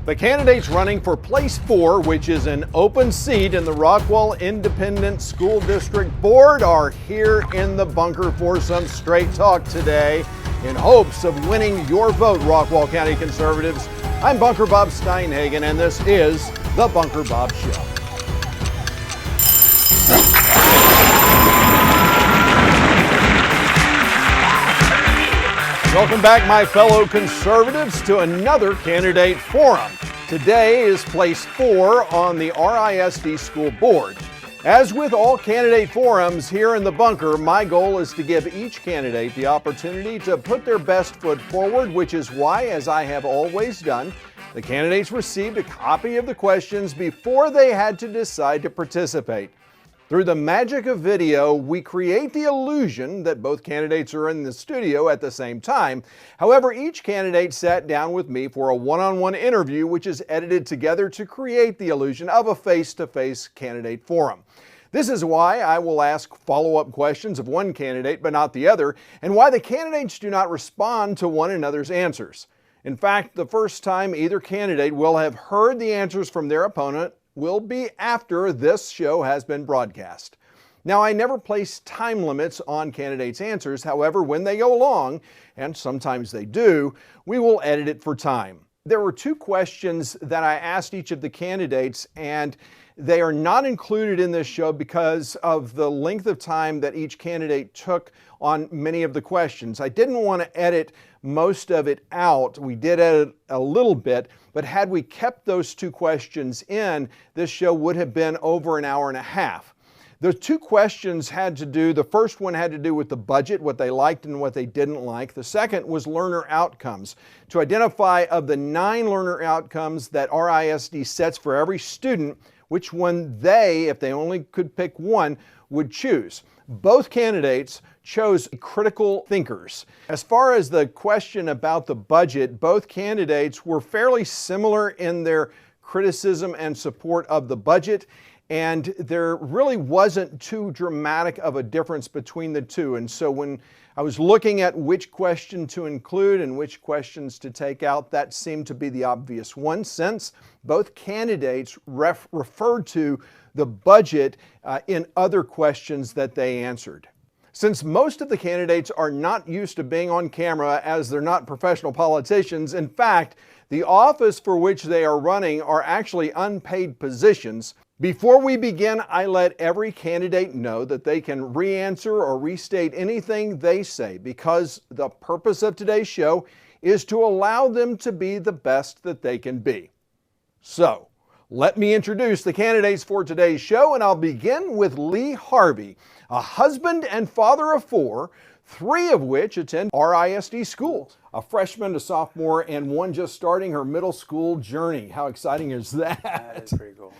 The candidates running for Place 4, which is an open seat in the Rockwall Independent School District Board, are here in the bunker for some straight talk today in hopes of winning your vote, Rockwall County conservatives. I'm Bunker Bob Steinhagen, and this is the Bunker Bob Show. Welcome back, my fellow conservatives, to another candidate forum. Today is Place 4 on the RISD School Board. As with all candidate forums here in the bunker, my goal is to give each candidate the opportunity to put their best foot forward, which is why, as I have always done, the candidates received a copy of the questions before they had to decide to participate. Through the magic of video, we create the illusion that both candidates are in the studio at the same time. However, each candidate sat down with me for a one-on-one interview, which is edited together to create the illusion of a face-to-face candidate forum. This is why I will ask follow-up questions of one candidate but not the other, and why the candidates do not respond to one another's answers. In fact, the first time either candidate will have heard the answers from their opponent will be after this show has been broadcast. Now, I never place time limits on candidates' answers. However, when they go long, and sometimes they do, we will edit it for time. There were two questions that I asked each of the candidates, and they are not included in this show because of the length of time that each candidate took on many of the questions. I didn't want to edit most of it out. We did edit a little bit, but had we kept those two questions in, this show would have been over an hour and a half. The two questions the first one had to do with the budget, what they liked and what they didn't like. The second was learner outcomes, to identify of the 9 learner outcomes that RISD sets for every student, which one they, if they only could pick one, would choose. Both candidates chose critical thinkers. As far as the question about the budget, both candidates were fairly similar in their criticism and support of the budget, and there really wasn't too dramatic of a difference between the two. And so when I was looking at which question to include and which questions to take out, that seemed to be the obvious one, since both candidates referred to the budget in other questions that they answered. Since most of the candidates are not used to being on camera, as they're not professional politicians, in fact, the office for which they are running are actually unpaid positions. Before we begin, I let every candidate know that they can re-answer or restate anything they say, because the purpose of today's show is to allow them to be the best that they can be. So, let me introduce the candidates for today's show, and I'll begin with Lee Harvey, a husband and father of 4, 3 of which attend RISD schools, a freshman, a sophomore, and one just starting her middle school journey. How exciting is that? That is pretty cool.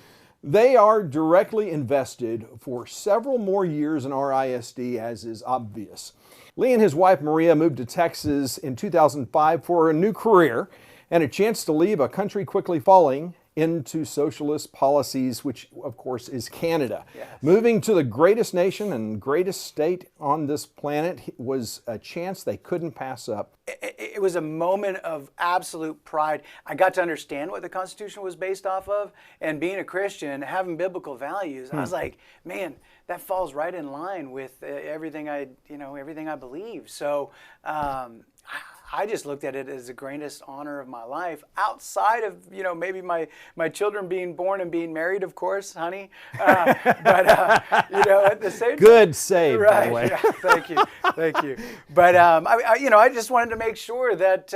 They are directly invested for several more years in RISD, as is obvious. Lee and his wife Maria moved to Texas in 2005 for a new career and a chance to leave a country quickly falling into socialist policies, which of course is Canada. Yes. Moving to the greatest nation and greatest state on this planet was a chance they couldn't pass up. It was a moment of absolute pride. I got to understand what the Constitution was based off of, and being a Christian, having biblical values, I was like, man, that falls right in line with everything I believe. So I just looked at it as the greatest honor of my life, outside of, maybe my children being born and being married, of course, honey. But at the same time. Good save, right, by the way. Yeah, thank you. But, I just wanted to make sure that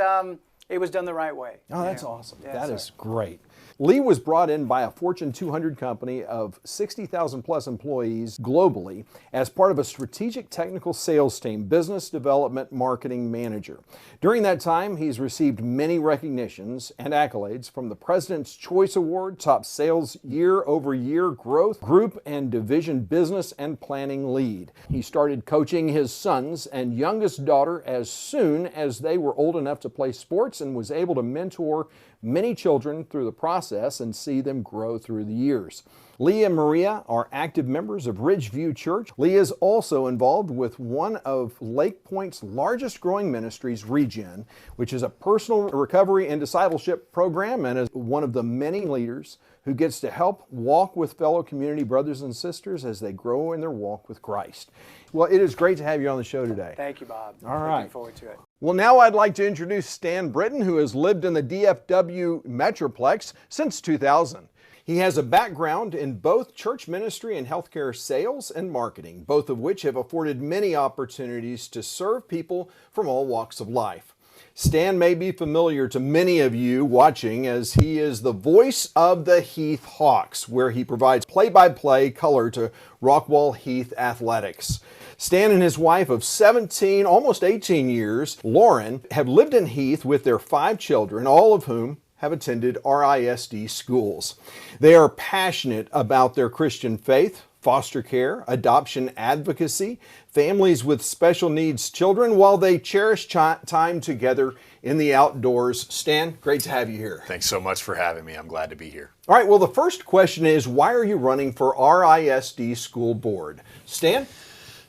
it was done the right way. Oh, that's awesome. Yeah, that is great. Lee was brought in by a Fortune 200 company of 60,000 plus employees globally as part of a strategic technical sales team, business development marketing manager. During that time, he's received many recognitions and accolades from the President's Choice Award, Top Sales Year-Over-Year Growth, Group and Division Business and Planning Lead. He started coaching his sons and youngest daughter as soon as they were old enough to play sports, and was able to mentor many children through the process and see them grow through the years. Leah and Maria are active members of Ridgeview Church. Leah is also involved with one of Lake Point's largest growing ministries, Regen, which is a personal recovery and discipleship program, and is one of the many leaders who gets to help walk with fellow community brothers and sisters as they grow in their walk with Christ. Well, it is great to have you on the show today. Thank you, Bob. All right. Looking forward to it. Well, now I'd like to introduce Stan Britton, who has lived in the DFW Metroplex since 2000. He has a background in both church ministry and healthcare sales and marketing, both of which have afforded many opportunities to serve people from all walks of life. Stan may be familiar to many of you watching, as he is the voice of the Heath Hawks, where he provides play-by-play color to Rockwall Heath athletics. Stan and his wife of 17, almost 18 years, Lauren, have lived in Heath with their 5 children, all of whom have attended RISD schools. They are passionate about their Christian faith, foster care, adoption advocacy, families with special needs children, while they cherish time together in the outdoors. Stan, great to have you here. Thanks so much for having me. I'm glad to be here. All right, well, the first question is, why are you running for RISD school board? Stan?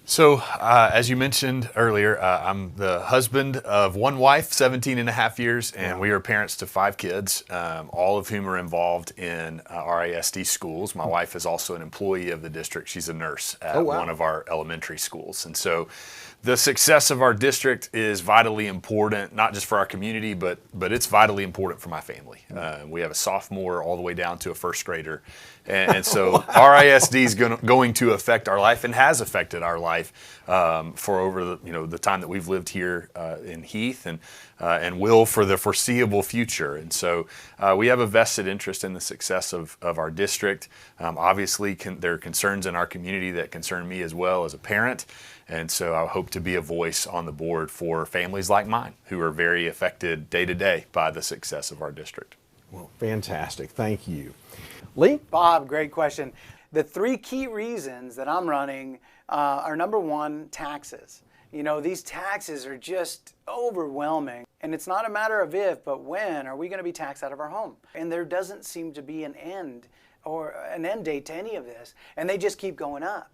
So, as you mentioned earlier, I'm the husband of one wife, 17 and a half years, and we are parents to 5 kids, all of whom are involved in RISD schools. My wife is also an employee of the district. She's a nurse at one of our elementary schools. And so the success of our district is vitally important, not just for our community, but it's vitally important for my family. We have a sophomore all the way down to a first grader. And so RISD is going to affect our life and has affected our life for over the time that we've lived here in Heath, and will for the foreseeable future. And so we have a vested interest in the success of our district. Obviously, there are concerns in our community that concern me as well as a parent. And so I hope to be a voice on the board for families like mine who are very affected day to day by the success of our district. Well, fantastic. Thank you. Lee? Bob, great question. The 3 key reasons that I'm running are, number 1, taxes. You know, these taxes are just overwhelming. And it's not a matter of if, but when are we going to be taxed out of our home? And there doesn't seem to be an end or an end date to any of this. And they just keep going up.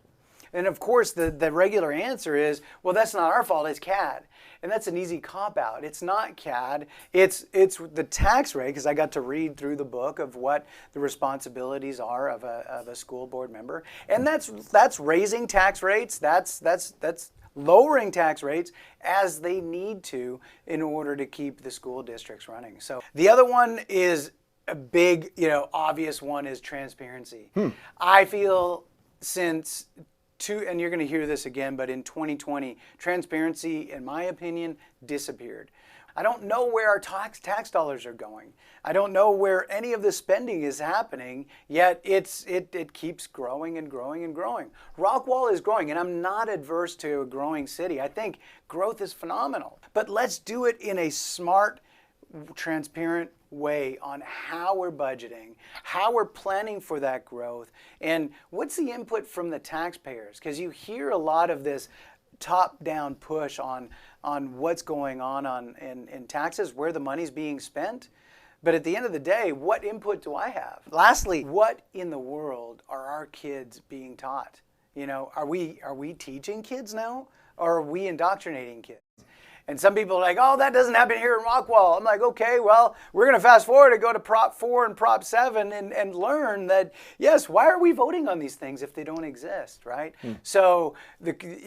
And of course, the regular answer is, well, that's not our fault, it's CAD. And that's an easy cop-out. It's not CAD, it's the tax rate, because I got to read through the book of what the responsibilities are of a school board member. And that's raising tax rates, that's lowering tax rates as they need to in order to keep the school districts running. So the other one is a big, obvious one, is transparency. I feel since and you're going to hear this again, but in 2020, transparency, in my opinion, disappeared. I don't know where our tax dollars are going. I don't know where any of the spending is happening, yet it keeps growing and growing and growing. Rockwall is growing, and I'm not adverse to a growing city. I think growth is phenomenal. But let's do it in a smart, transparent way on how we're budgeting, how we're planning for that growth, and what's the input from the taxpayers? Because you hear a lot of this top-down push on what's going on in taxes, where the money's being spent. But at the end of the day, what input do I have? Lastly, what in the world are our kids being taught? Are we teaching kids now, or are we indoctrinating kids? And some people are like, oh, that doesn't happen here in Rockwall. I'm like, okay, well, we're going to fast forward and go to Prop 4 and Prop 7 and learn that, yes, why are we voting on these things if they don't exist, right? So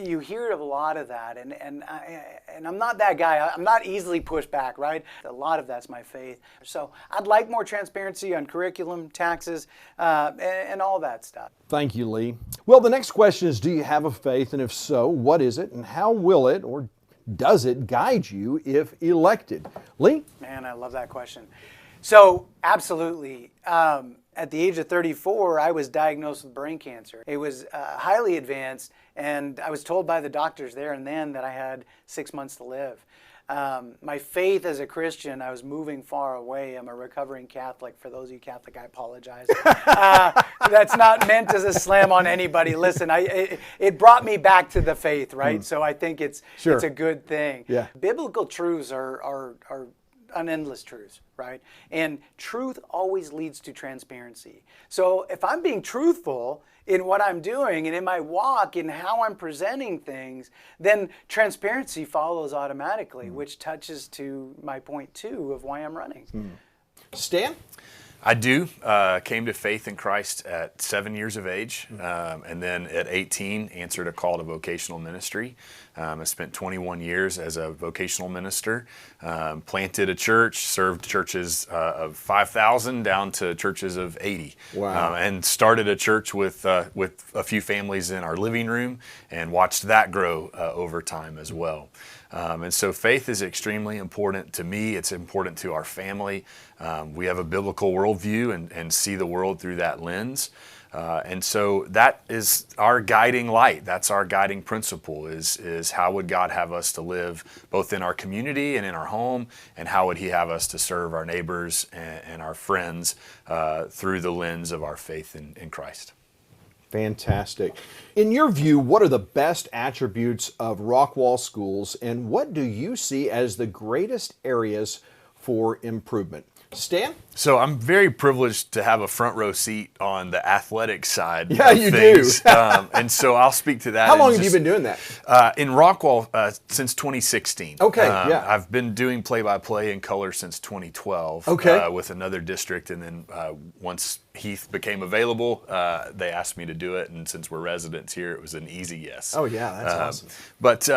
you hear of a lot of that, and I'm not that guy. I'm not easily pushed back, right? A lot of that's my faith. So I'd like more transparency on curriculum, taxes, and all that stuff. Thank you, Lee. Well, the next question is, do you have a faith? And if so, what is it? And how will it, or does it, guide you if elected? Lee? Man, I love that question. So, absolutely. At the age of 34, I was diagnosed with brain cancer. It was highly advanced, and I was told by the doctors there and then that I had 6 months to live. My faith as a Christian, I was moving far away. I'm a recovering Catholic. For those of you Catholic, I apologize. That's not meant as a slam on anybody. Listen, it brought me back to the faith, right? So I think it's a good thing. Yeah. Biblical truths are an endless truth, right? And truth always leads to transparency. So if I'm being truthful in what I'm doing and in my walk and how I'm presenting things, then transparency follows automatically, which touches to my point 2 of why I'm running. Stan? I do. Came to faith in Christ at 7 years of age, and then at 18 answered a call to vocational ministry. I spent 21 years as a vocational minister, planted a church, served churches of 5,000 down to churches of 80. Wow. And started a church with a few families in our living room and watched that grow over time as well. And so faith is extremely important to me. It's important to our family. We have a biblical worldview and see the world through that lens. And so that is our guiding light. That's our guiding principle is how would God have us to live both in our community and in our home, and how would he have us to serve our neighbors and our friends through the lens of our faith in Christ. Fantastic. In your view, what are the best attributes of Rockwall schools, and what do you see as the greatest areas for improvement? Stan? So I'm very privileged to have a front row seat on the athletic side Yeah, of you things. do. And so I'll speak to that. How long have you been doing that? In Rockwall since 2016. Okay, yeah. I've been doing play-by-play in color since 2012 Okay. with another district, and then once Heath became available, they asked me to do it, and since we're residents here, it was an easy yes. Oh, yeah, that's awesome. But,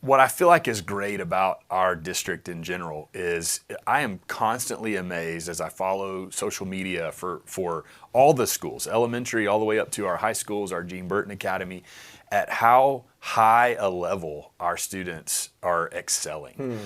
what I feel like is great about our district in general is I am constantly amazed as I follow social media for all the schools, elementary all the way up to our high schools, our Gene Burton Academy, at how high a level our students are excelling.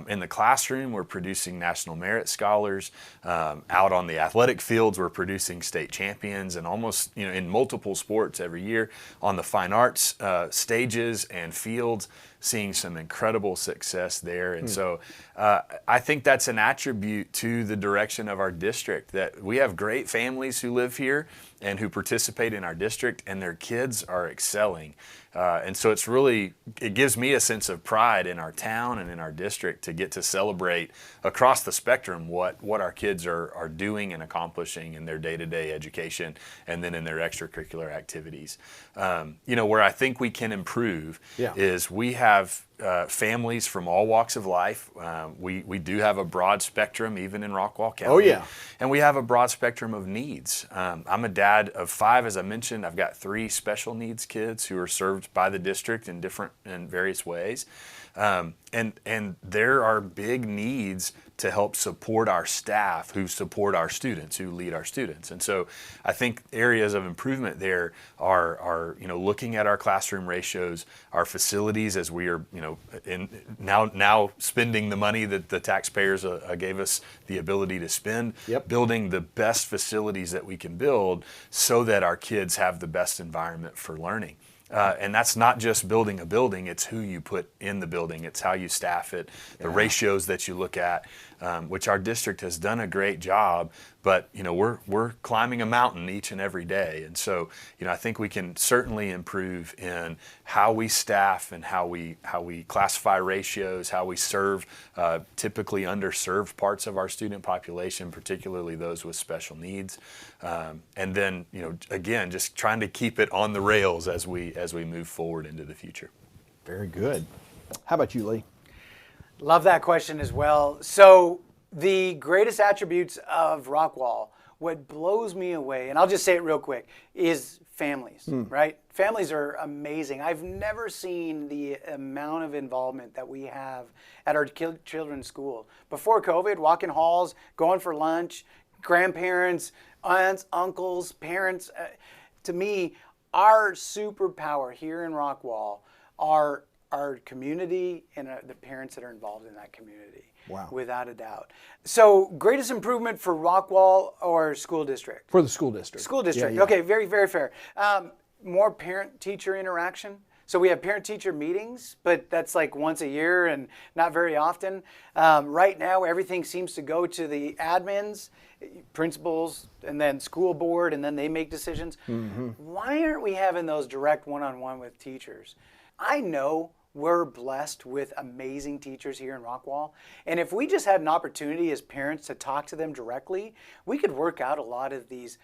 In the classroom, we're producing national merit scholars. Out on the athletic fields, we're producing state champions, and almost in multiple sports every year. On the fine arts stages and fields, seeing some incredible success there. And so I think that's an attribute to the direction of our district, that we have great families who live here and who participate in our district, and their kids are excelling. And so it gives me a sense of pride in our town and in our district to get to celebrate across the spectrum what our kids are doing and accomplishing in their day-to-day education and then in their extracurricular activities. Where I think we can improve is we have families from all walks of life. We do have a broad spectrum, even in Rockwall County. Oh, yeah. And we have a broad spectrum of needs. I'm a dad of 5, as I mentioned. I've got 3 special needs kids who are served by the district in various ways. And there are big needs to help support our staff who support our students, who lead our students. And so I think areas of improvement there are looking at our classroom ratios, our facilities, as we are now spending the money that the taxpayers gave us the ability to spend, building the best facilities that we can build so that our kids have the best environment for learning. And that's not just building a building, it's who you put in the building, it's how you staff it, the ratios that you look at, which our district has done a great job, but we're climbing a mountain each and every day. And so I think we can certainly improve in how we staff and how we classify ratios, how we serve typically underserved parts of our student population, particularly those with special needs. And then again, just trying to keep it on the rails as we move forward into the future. Very good. How about you, Lee? Love that question as well. So the greatest attributes of Rockwall, what blows me away, and I'll just say it real quick, is families, right? Families are amazing. I've never seen the amount of involvement that we have at our children's school. Before COVID, walking halls, going for lunch, grandparents, aunts, uncles, parents. To me, our superpower here in Rockwall are our community and the parents that are involved in that community. Wow. Without a doubt. So, greatest improvement for Rockwall or school district? For the school district. School district. Yeah. Okay, very, very fair. More parent-teacher interaction. So we have parent-teacher meetings, but that's like once a year and not very often. Right now, everything seems to go to the admins, principals, and then school board, and then they make decisions. Why aren't we having those direct one-on-one with teachers? I know we're blessed with amazing teachers here in Rockwall. And if we just had an opportunity as parents to talk to them directly, we could work out a lot of these,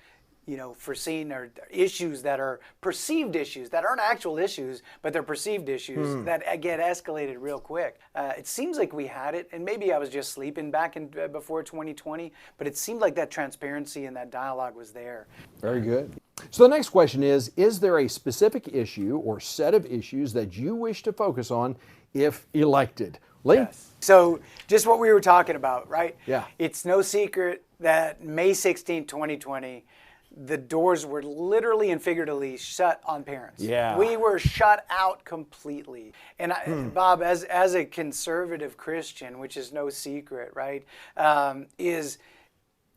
foreseen or issues that are perceived issues that aren't actual issues, but they're perceived issues that get escalated real quick. It seems like we had it, and maybe I was just sleeping back in before 2020, but it seemed like that transparency and that dialogue was there. Very good. So the next question is there a specific issue or set of issues that you wish to focus on if elected? Lee? Yes. So just what we were talking about, right? Yeah. It's no secret that May 16, 2020, the doors were literally and figuratively shut on parents. Yeah. We were shut out completely. And Bob, as a conservative Christian, which is no secret, right, is,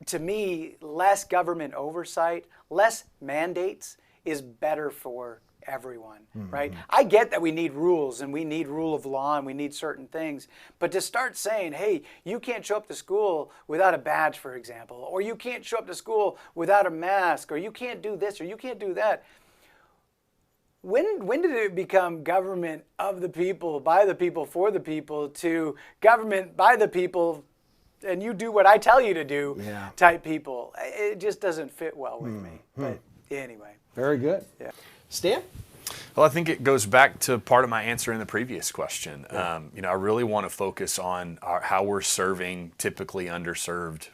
to me, less government oversight, less mandates is better for everyone, right? I get that we need rules and we need rule of law and we need certain things, but to start saying, hey, you can't show up to school without a badge, for example, or you can't show up to school without a mask, or you can't do this or you can't do that. When did it become government of the people, by the people, for the people, to government by the people, and you do what I tell you to do type people? It just doesn't fit well with me. But anyway. Very good. Yeah. Stan? Well, I think it goes back to part of my answer in the previous question. I really want to focus on how we're serving typically underserved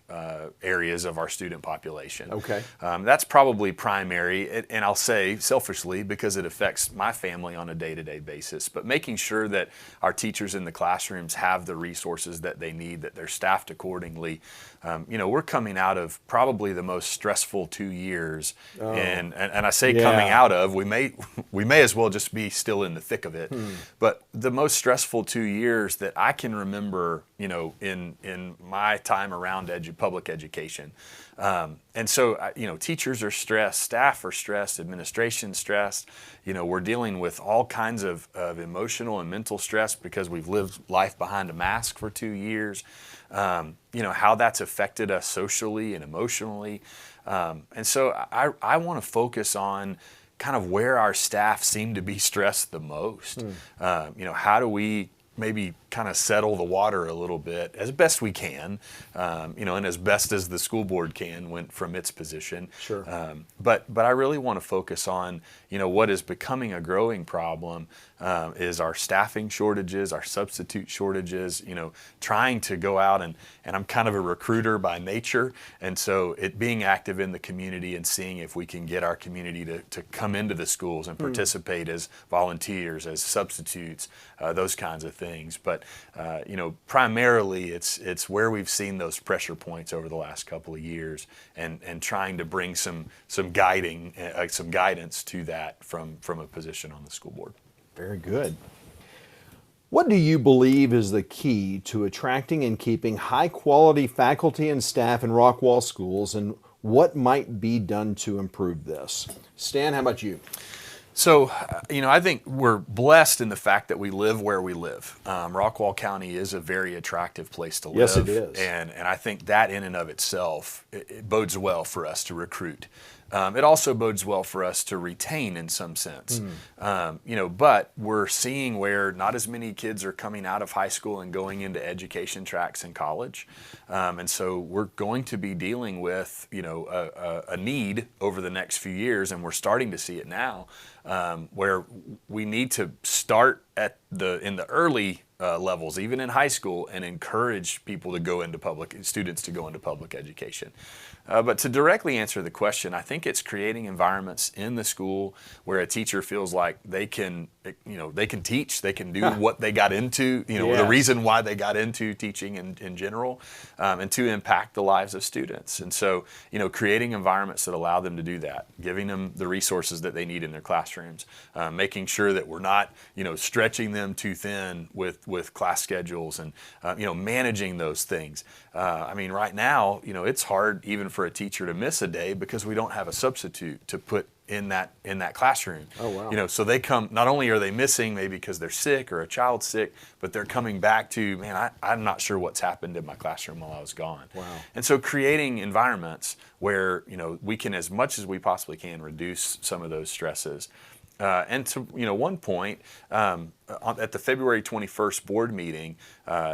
areas of our student population. Okay. That's probably primary, and I'll say selfishly because it affects my family on a day-to-day basis, but making sure that our teachers in the classrooms have the resources that they need, that they're staffed accordingly. We're coming out of probably the most stressful 2 years, and I say coming out of, we may as well just be still in the thick of it, but the most stressful 2 years that I can remember, in my time around public education. And so, teachers are stressed, staff are stressed, administration stressed. We're dealing with all kinds of emotional and mental stress because we've lived life behind a mask for 2 years. How that's affected us socially and emotionally. And so I want to focus on kind of where our staff seem to be stressed the most. How do we maybe kind of settle the water a little bit as best we can, and as best as the school board can from its position. Sure. But I really want to focus on, what is becoming a growing problem is our staffing shortages, our substitute shortages, trying to go out and I'm kind of a recruiter by nature. And so it being active in the community and seeing if we can get our community to come into the schools and participate as volunteers, as substitutes, those kinds of things. But primarily it's where we've seen those pressure points over the last couple of years, and trying to bring some guidance to that from a position on the school board. Very good. What do you believe is the key to attracting and keeping high-quality faculty and staff in Rockwall schools, and what might be done to improve this? Stan, how about you? So, I think we're blessed in the fact that we live where we live. Rockwall County is a very attractive place to live. Yes, it is. And I think that in and of itself, it bodes well for us to recruit. It also bodes well for us to retain in some sense. But we're seeing where not as many kids are coming out of high school and going into education tracks in college. And so we're going to be dealing with, a need over the next few years, and we're starting to see it now, where we need to start in the early levels, even in high school, and encourage students to go into public education. But to directly answer the question, I think it's creating environments in the school where a teacher feels like they can teach, they can do what they got into, the reason why they got into teaching in general, and to impact the lives of students. And so, creating environments that allow them to do that, giving them the resources that they need in their classrooms, making sure that we're not, stretching them too thin with class schedules and, managing those things. Right now, it's hard even for a teacher to miss a day because we don't have a substitute to put in that classroom. Oh, wow. So they come, not only are they missing maybe because they're sick or a child's sick, but they're coming back to, I'm not sure what's happened in my classroom while I was gone. Wow. And so creating environments where, we can, as much as we possibly can, reduce some of those stresses. And to one point, at the February 21st board meeting,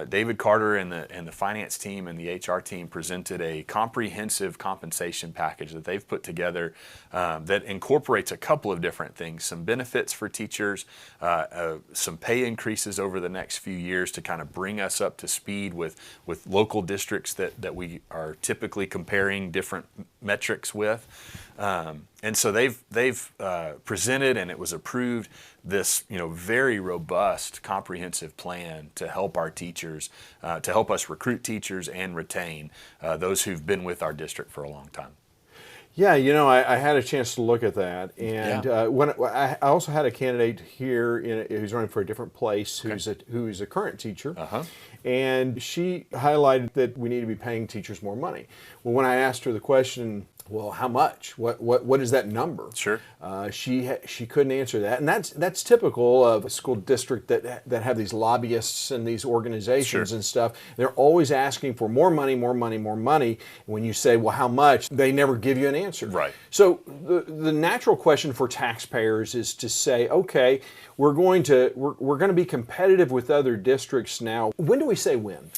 David Carter and the finance team and the HR team presented a comprehensive compensation package that they've put together that incorporates a couple of different things: some benefits for teachers, some pay increases over the next few years to kind of bring us up to speed with local districts that we are typically comparing different metrics with. And so they've presented, and it was approved, this very robust, comprehensive plan to help our teachers, to help us recruit teachers and retain those who've been with our district for a long time. Yeah, I had a chance to look at that, and I also had a candidate here who's running for a different place, who's a current teacher, and she highlighted that we need to be paying teachers more money. Well, when I asked her the question, well, how much? What is that number? Sure. She couldn't answer that, and that's typical of a school district that have these lobbyists and these organizations and stuff. They're always asking for more money, more money, more money. When you say, well, how much? They never give you an answer. Right. So the natural question for taxpayers is to say, okay, we're going to be competitive with other districts now. When do we say when?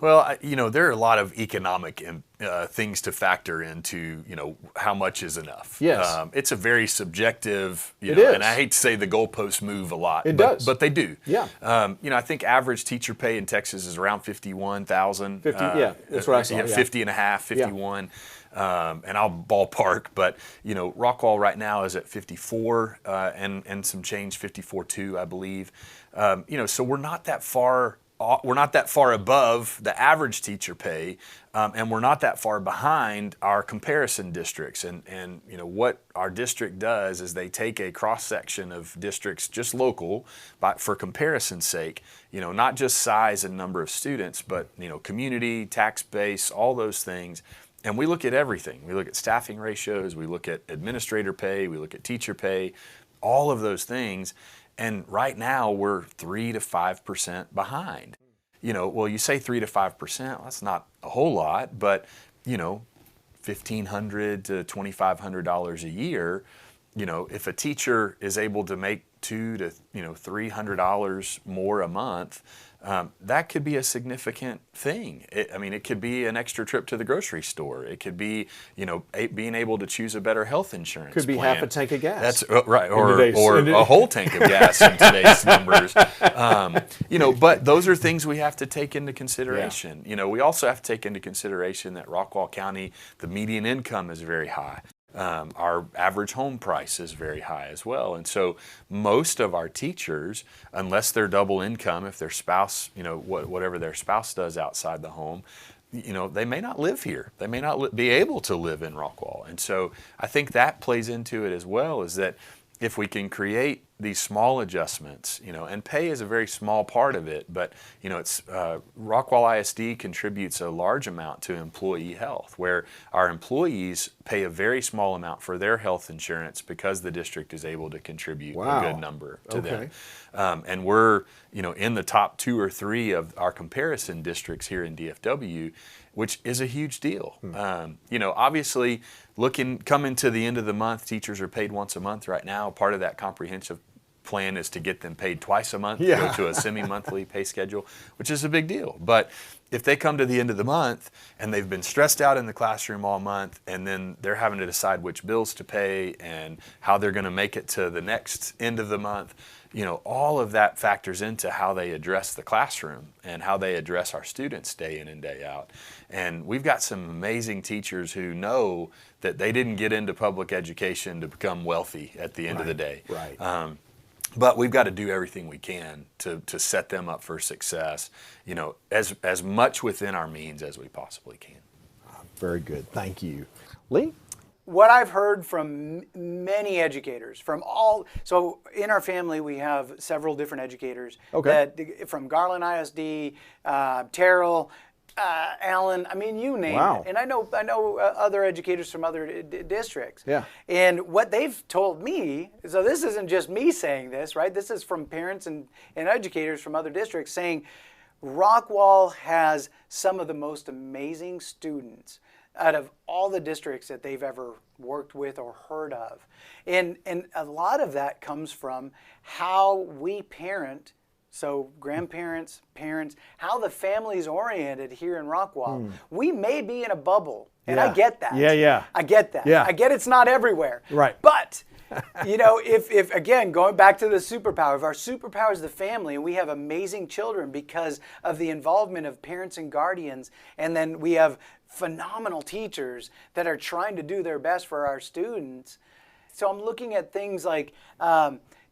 Well, there are a lot of economic things to factor into, how much is enough. Yes. It's a very subjective, It is. And I hate to say the goalposts move a lot. It does. But they do. Yeah. I think average teacher pay in Texas is around $51,000. 50, yeah, that's what I saw. 50 and a half, 51. And I'll ballpark, but Rockwall right now is at 54 and some change, 54.2, I believe. So we're not that far. We're not that far above the average teacher pay, and we're not that far behind our comparison districts. And what our district does is they take a cross-section of districts, just local, for comparison's sake, not just size and number of students, but community, tax base, all those things. And we look at everything. We look at staffing ratios, we look at administrator pay, we look at teacher pay, all of those things. And right now we're 3 to 5% behind. Well, you say 3 to 5%, that's not a whole lot, but $1,500 to $2,500 a year. If a teacher is able to make $200 to $300 more a month, that could be a significant thing. It could be an extra trip to the grocery store. It could be, being able to choose a better health insurance Could be plan. half a tank of gas. That's right, or a whole tank of gas in today's numbers. But those are things we have to take into consideration. Yeah. We also have to take into consideration that Rockwall County, the median income is very high. Our average home price is very high as well. And so most of our teachers, unless they're double income, if their spouse, whatever their spouse does outside the home, they may not live here. They may not be able to live in Rockwall. And so I think that plays into it as well, is that if we can create these small adjustments, and pay is a very small part of it, but it's Rockwall ISD contributes a large amount to employee health, where our employees pay a very small amount for their health insurance because the district is able to contribute a good number to them. And we're in the top 2 or 3 of our comparison districts here in DFW, which is a huge deal. Obviously, coming to the end of the month, teachers are paid once a month right now. Part of that comprehensive plan is to get them paid twice a month, go to a semi-monthly pay schedule, which is a big deal. But if they come to the end of the month and they've been stressed out in the classroom all month, and then they're having to decide which bills to pay and how they're going to make it to the next end of the month, all of that factors into how they address the classroom and how they address our students day in and day out. And we've got some amazing teachers who know that they didn't get into public education to become wealthy at the end of the day. Right. But we've got to do everything we can to set them up for success, as much within our means as we possibly can. Very good. Thank you. Lee? What I've heard from many educators, so in our family we have several different educators. From Garland ISD, Terrell, Allen, you name it. And I know other educators from other districts. Yeah. And what they've told me, so this isn't just me saying this, right? This is from parents and educators from other districts saying Rockwall has some of the most amazing students out of all the districts that they've ever worked with or heard of. And a lot of that comes from how we parent, so grandparents, parents, how the family's oriented here in Rockwall. We may be in a bubble, and I get that. I get that. I get it's not everywhere. Right. But you know, if again, going back to the superpower, if our superpower is the family and we have amazing children because of the involvement of parents and guardians, and then we have phenomenal teachers that are trying to do their best for our students. So I'm looking at things like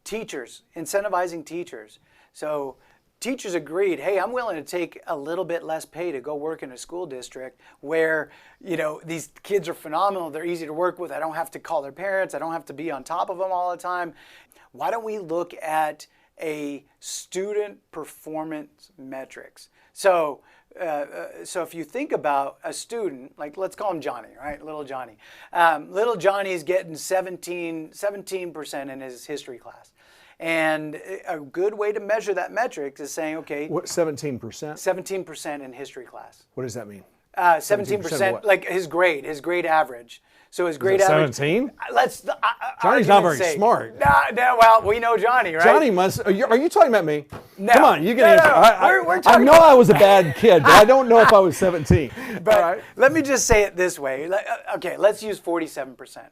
teachers, incentivizing teachers. So teachers agreed, hey, I'm willing to take a little bit less pay to go work in a school district where, you know, these kids are phenomenal, they're easy to work with, I don't have to call their parents, I don't have to be on top of them all the time. Why don't we look at a student performance metrics? So if you think about a student, like let's call him Johnny, right? Little Johnny. Little Johnny's getting 17% in his history class. And a good way to measure that metric is saying, okay. What, 17%? 17% in history class. What does that mean? 17%, like his grade average. So his grade average. 17? Johnny's not very smart. No, well, we know Johnny, right? Johnny must. Are you talking about me? No. Come on, you can answer. We're I talking know I was a bad kid, but I don't know if I was 17. But all right. Let me just say it this way. Okay, let's use 47%.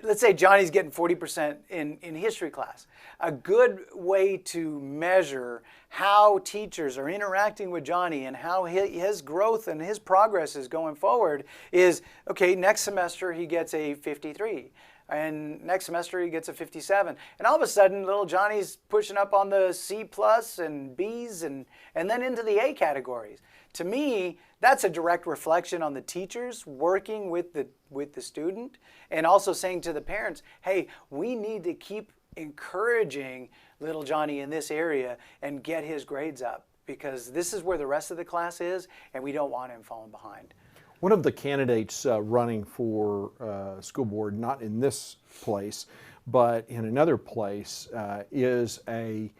Let's say Johnny's getting 40% in history class. A good way to measure how teachers are interacting with Johnny and how his growth and his progress is going forward is, okay, next semester he gets a 53. And next semester he gets a 57. And all of a sudden, little Johnny's pushing up on the C plus and B's and then into the A categories. To me, that's a direct reflection on the teachers working with the student and also saying to the parents, hey, we need to keep encouraging little Johnny in this area and get his grades up because this is where the rest of the class is and we don't want him falling behind. One of the candidates running for school board, not in this place, but in another place, is an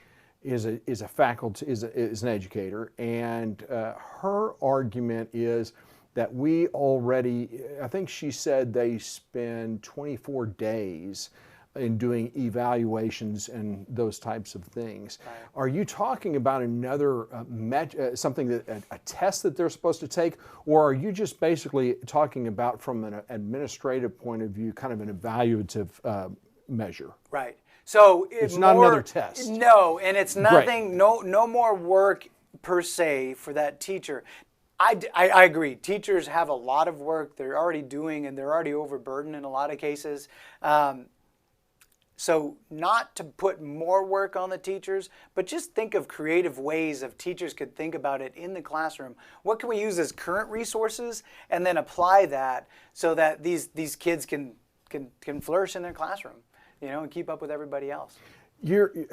educator, and her argument is that we already, I think she said they spend 24 days in doing evaluations and those types of things. Right. Are you talking about another something that a test that they're supposed to take, or are you just basically talking about from an administrative point of view, kind of an evaluative measure? Right. So it's not another test. No, and it's nothing. No more work per se for that teacher. I agree. Teachers have a lot of work they're already doing, and they're already overburdened in a lot of cases. So not to put more work on the teachers, but just think of creative ways of teachers could think about it in the classroom. What can we use as current resources and then apply that so that these kids can flourish in their classroom, you know, and keep up with everybody else.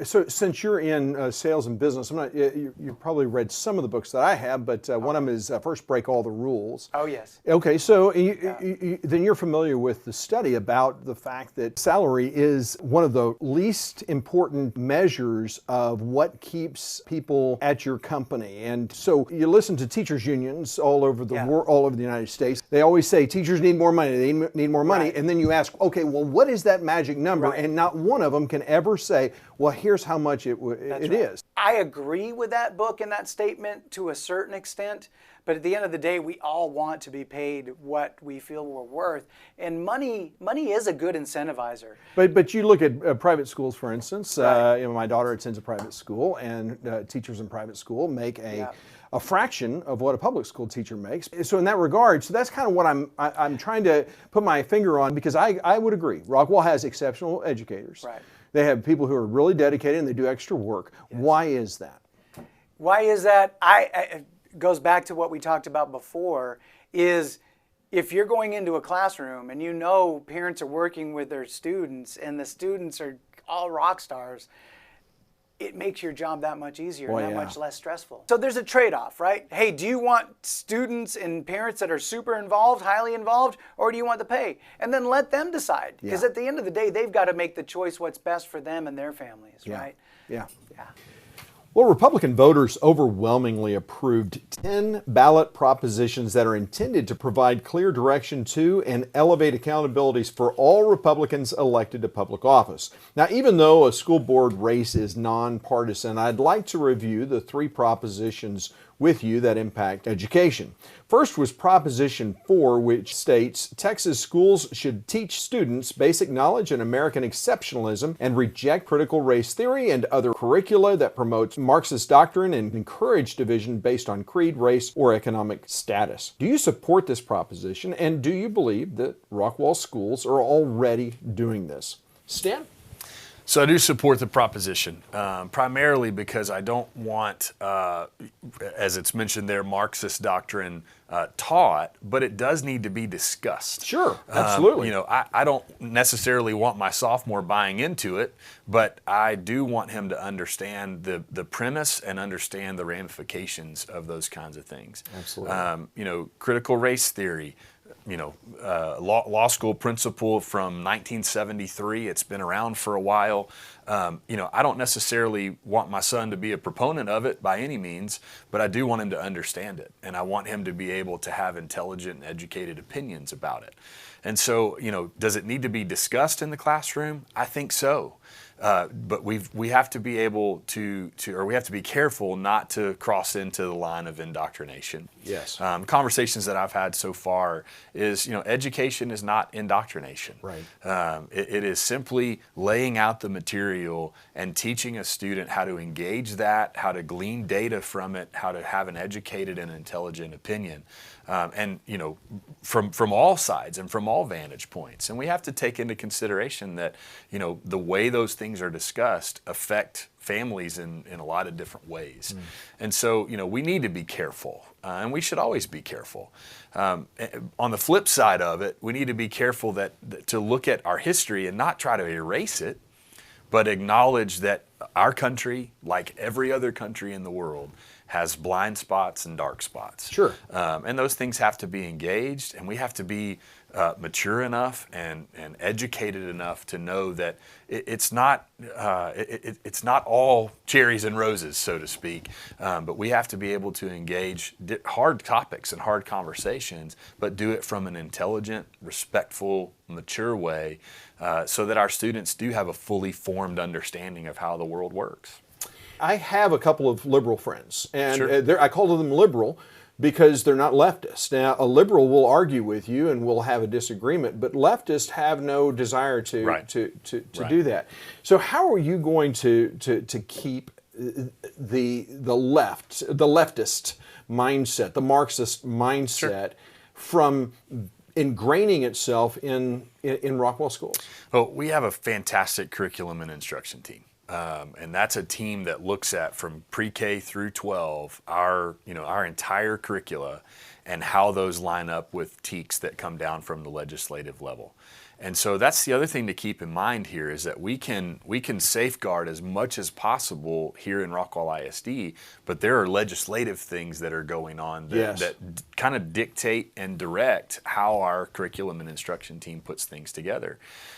So since you're in sales and business, you probably read some of the books that I have, but one of them is First Break All the Rules. Oh, yes. Okay, so then you're familiar with the study about the fact that salary is one of the least important measures of what keeps people at your company. And so you listen to teachers unions all over the world, all over the United States. They always say teachers need more money, they need more money. Right. And then you ask, okay, well, what is that magic number? Right. And not one of them can ever say, well, here's how much it is. I agree with that book and that statement to a certain extent, but at the end of the day, we all want to be paid what we feel we're worth, and money is a good incentivizer. But you look at private schools, for instance. Right. You know, my daughter attends a private school, and teachers in private school make a fraction of what a public school teacher makes. So in that regard, so that's kind of what I'm trying to put my finger on, because I would agree. Rockwall has exceptional educators. Right. They have people who are really dedicated and they do extra work. Yes. Why is that? Why is that? It goes back to what we talked about before, is if you're going into a classroom and you know parents are working with their students and the students are all rock stars, it makes your job that much easier and that much less stressful. So there's a trade-off, right? Hey, do you want students and parents that are super involved, highly involved, or do you want the pay? And then let them decide. Because at the end of the day, they've got to make the choice what's best for them and their families, right? Yeah. Well, Republican voters overwhelmingly approved 10 ballot propositions that are intended to provide clear direction to and elevate accountabilities for all Republicans elected to public office. Now, even though a school board race is nonpartisan, I'd like to review the 3 propositions with you that impact education. First was Proposition 4, which states Texas schools should teach students basic knowledge in American exceptionalism and reject critical race theory and other curricula that promotes Marxist doctrine and encourage division based on creed, race, or economic status. Do you support this proposition, and do you believe that Rockwall schools are already doing this? Stan? So I do support the proposition, primarily because I don't want, as it's mentioned there, Marxist doctrine taught, but it does need to be discussed. Sure, absolutely. I don't necessarily want my sophomore buying into it, but I do want him to understand the premise and understand the ramifications of those kinds of things. Absolutely. Critical race theory. Law school principle from 1973. It's been around for a while. I don't necessarily want my son to be a proponent of it by any means, but I do want him to understand it, and I want him to be able to have intelligent and educated opinions about it. And so, does it need to be discussed in the classroom? I think so. But we have to be able or we have to be careful not to cross into the line of indoctrination. Yes. Conversations that I've had so far is, education is not indoctrination. Right. It is simply laying out the material and teaching a student how to engage that, how to glean data from it, how to have an educated and intelligent opinion. From all sides and from all vantage points. And we have to take into consideration that, the way those things are discussed affect families in a lot of different ways. And so, we need to be careful, and we should always be careful. On the flip side of it, we need to be careful to look at our history and not try to erase it, but acknowledge that our country, like every other country in the world, has blind spots and dark spots. Sure. And those things have to be engaged, and we have to be mature enough and educated enough to know that it's not all cherries and roses, so to speak. But we have to be able to engage hard topics and hard conversations, but do it from an intelligent, respectful, mature way, so that our students do have a fully formed understanding of how the world works. I have a couple of liberal friends, and Sure. I call them liberal because they're not leftist. Now, a liberal will argue with you and will have a disagreement, but leftists have no desire to Right. to Right. do that. So, how are you going to keep the leftist mindset, the Marxist mindset, from ingraining itself in Rockwall schools? Well, we have a fantastic curriculum and instruction team. And that's a team that looks at from pre-K through 12 our entire curricula and how those line up with TEKs that come down from the legislative level. And so that's the other thing to keep in mind here is that we can safeguard as much as possible here in Rockwall ISD, but there are legislative things that are going on that kind of dictate and direct how our curriculum and instruction team puts things together.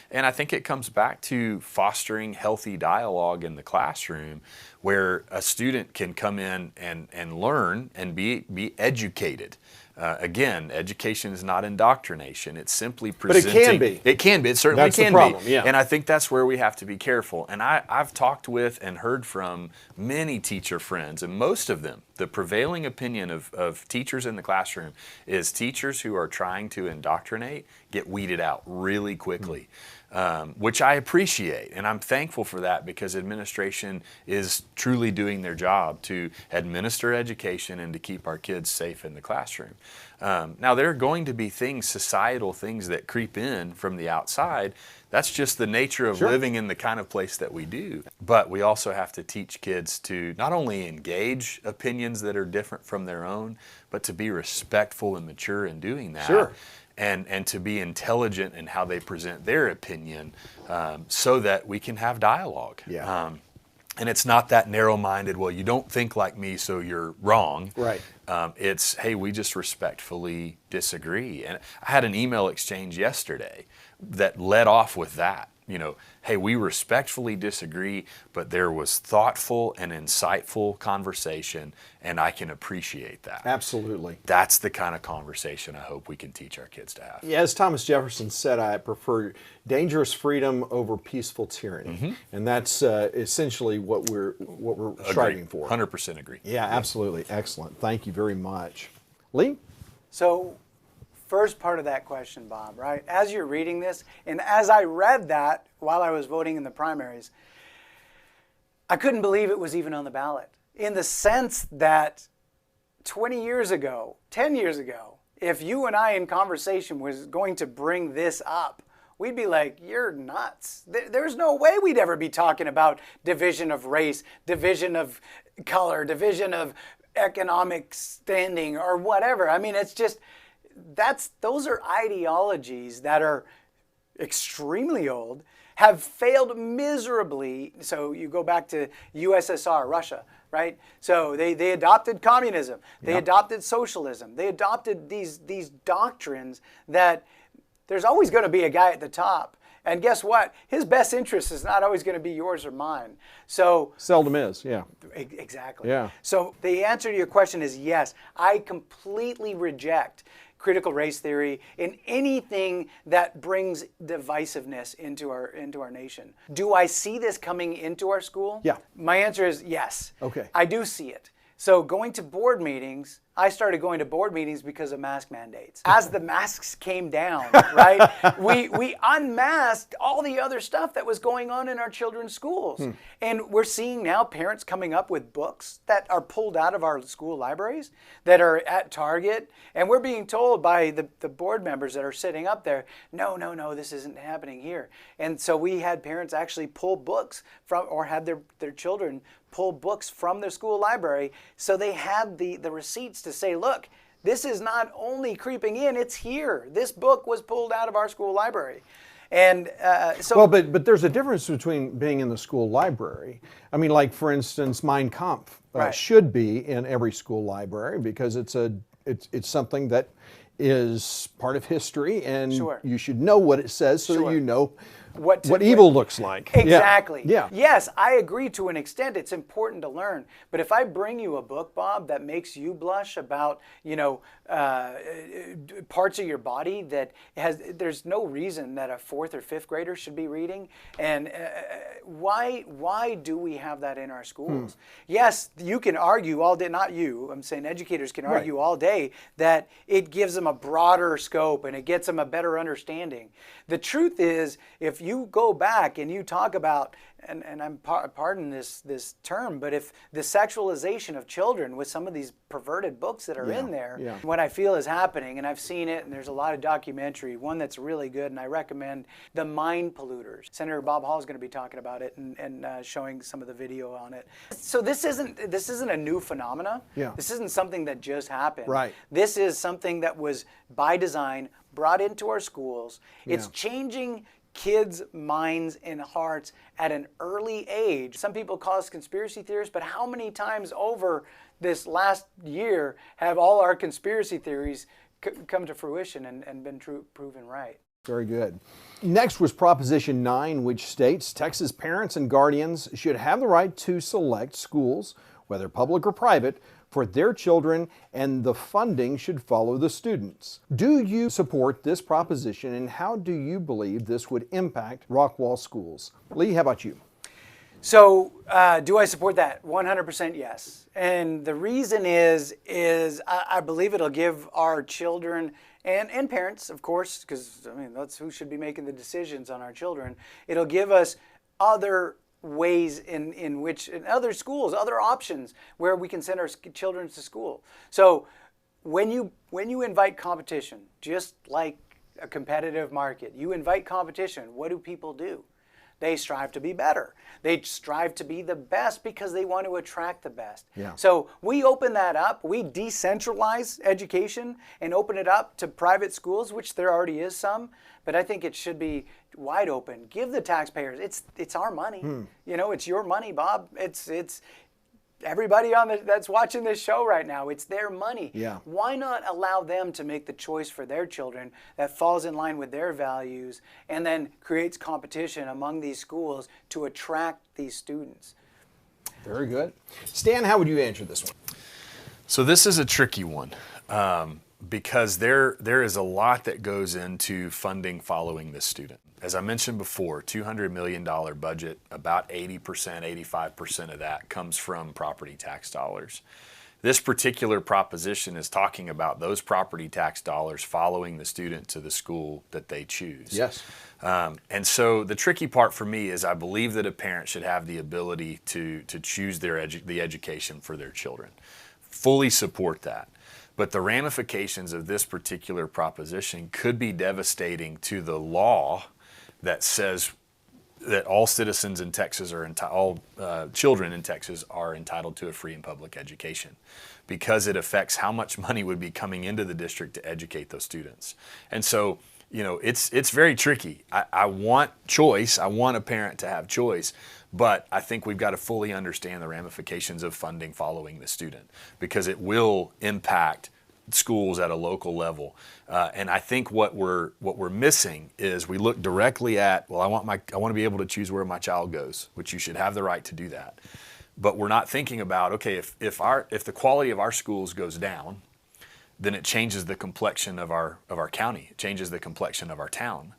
And I think it comes back to fostering healthy dialogue in the classroom where a student can come in and learn and be educated. Again, education is not indoctrination. It's simply presenting. But it can be. It can be. It certainly That's the can problem, be. yeah. And I think that's where we have to be careful. And I've talked with and heard from many teacher friends, and most of them, the prevailing opinion of teachers in the classroom is teachers who are trying to indoctrinate get weeded out really quickly. Which I appreciate, and I'm thankful for that because administration is truly doing their job to administer education and to keep our kids safe in the classroom. Now, there are going to be societal things that creep in from the outside. That's just the nature of living in the kind of place that we do. But we also have to teach kids to not only engage opinions that are different from their own, but to be respectful and mature in doing that. Sure. And to be intelligent in how they present their opinion so that we can have dialogue. Yeah. And it's not that narrow-minded, well, you don't think like me, so you're wrong. Right. It's, hey, we just respectfully disagree. And I had an email exchange yesterday that led off with that. hey, we respectfully disagree, but there was thoughtful and insightful conversation, and I can appreciate that. Absolutely. That's the kind of conversation I hope we can teach our kids to have. Yeah, as Thomas Jefferson said, I prefer dangerous freedom over peaceful tyranny, and that's essentially what we're striving for. 100% agree. Yeah, absolutely. Excellent. Thank you very much. Lee? So, first part of that question, Bob, right? As you're reading this, and as I read that while I was voting in the primaries, I couldn't believe it was even on the ballot. In the sense that 20 years ago, 10 years ago, if you and I in conversation was going to bring this up, we'd be like, you're nuts. There's no way we'd ever be talking about division of race, division of color, division of economic standing, or whatever. I mean, it's just, those are ideologies that are extremely old, have failed miserably. So you go back to USSR, Russia, right? So they adopted communism, they adopted socialism, they adopted these doctrines that there's always going to be a guy at the top. And guess what? His best interest is not always going to be yours or mine. So Seldom is, yeah. Exactly. Yeah. So the answer to your question is yes. I completely reject critical race theory in anything that brings divisiveness into our nation. Do I see this coming into our school? Yeah. My answer is yes. Okay. I do see it. So going to board meetings, I started going to board meetings because of mask mandates. As the masks came down, right, we unmasked all the other stuff that was going on in our children's schools. And we're seeing now parents coming up with books that are pulled out of our school libraries, that are at Target, and we're being told by the board members that are sitting up there, no, this isn't happening here. And so we had parents actually pull books from, or had their children pull books from their school library, so they had the receipts to say, look, this is not only creeping in, it's here. This book was pulled out of our school library. And so... Well, but there's a difference between being in the school library. I mean, like, for instance, Mein Kampf should be in every school library because it's something that is part of history, and you should know what it says so that you know what evil looks like. Exactly. Yeah. Yes, I agree to an extent. It's important to learn. But if I bring you a book, Bob, that makes you blush about, parts of your body that there's no reason that a 4th or 5th grader should be reading. And why do we have that in our schools? Yes, you can argue all day, not you, I'm saying educators can argue all day that it gives them a broader scope and it gets them a better understanding. The truth is, if you go back and you talk about, and I'm pardon this term, but if the sexualization of children with some of these perverted books that are in there, what I feel is happening, and I've seen it, and there's a lot of documentary, one that's really good, and I recommend The Mind Polluters. Senator Bob Hall is going to be talking about it and showing some of the video on it. So this isn't a new phenomena. This isn't something that just happened. Right. This is something that was by design brought into our schools. It's changing kids' minds and hearts at an early age. Some people call us conspiracy theorists, but how many times over this last year have all our conspiracy theories come to fruition and been proven right? Very good. Next was Proposition 9, which states Texas parents and guardians should have the right to select schools, whether public or private, for their children, and the funding should follow the students. Do you support this proposition, and how do you believe this would impact Rockwall schools? Lee, how about you? So, do I support that? 100% yes. And the reason is I believe it'll give our children and parents, of course, because I mean that's who should be making the decisions on our children. It'll give us other ways in which in other schools, other options where we can send our children to school. So when you invite competition, just like a competitive market, you invite competition, what do people do? They strive to be better. They strive to be the best because they want to attract the best. So we open that up. We decentralize education and open it up to private schools, which there already is some. But I think it should be wide open. Give the taxpayers. It's our money. It's your money, Bob. everybody that's watching this show right now. It's their money. Yeah. Why not allow them to make the choice for their children that falls in line with their values and then creates competition among these schools to attract these students? Very good. Stan, how would you answer this one? So this is a tricky one because there is a lot that goes into funding following this student. As I mentioned before, $200 million budget, about 80%, 85% of that comes from property tax dollars. This particular proposition is talking about those property tax dollars following the student to the school that they choose. Yes. And so the tricky part for me is I believe that a parent should have the ability to choose the education for their children. Fully support that. But the ramifications of this particular proposition could be devastating to the law that says that all citizens in Texas all children in Texas are entitled to a free and public education, because it affects how much money would be coming into the district to educate those students. And so, it's very tricky. I want choice. I want a parent to have choice, but I think we've got to fully understand the ramifications of funding following the student, because it will impact schools at a local level. And I think what we're missing is we look directly at, well, I want to be able to choose where my child goes, which you should have the right to do that. But we're not thinking about, okay, if the quality of our schools goes down, then it changes the complexion of our county. It changes the complexion of our town.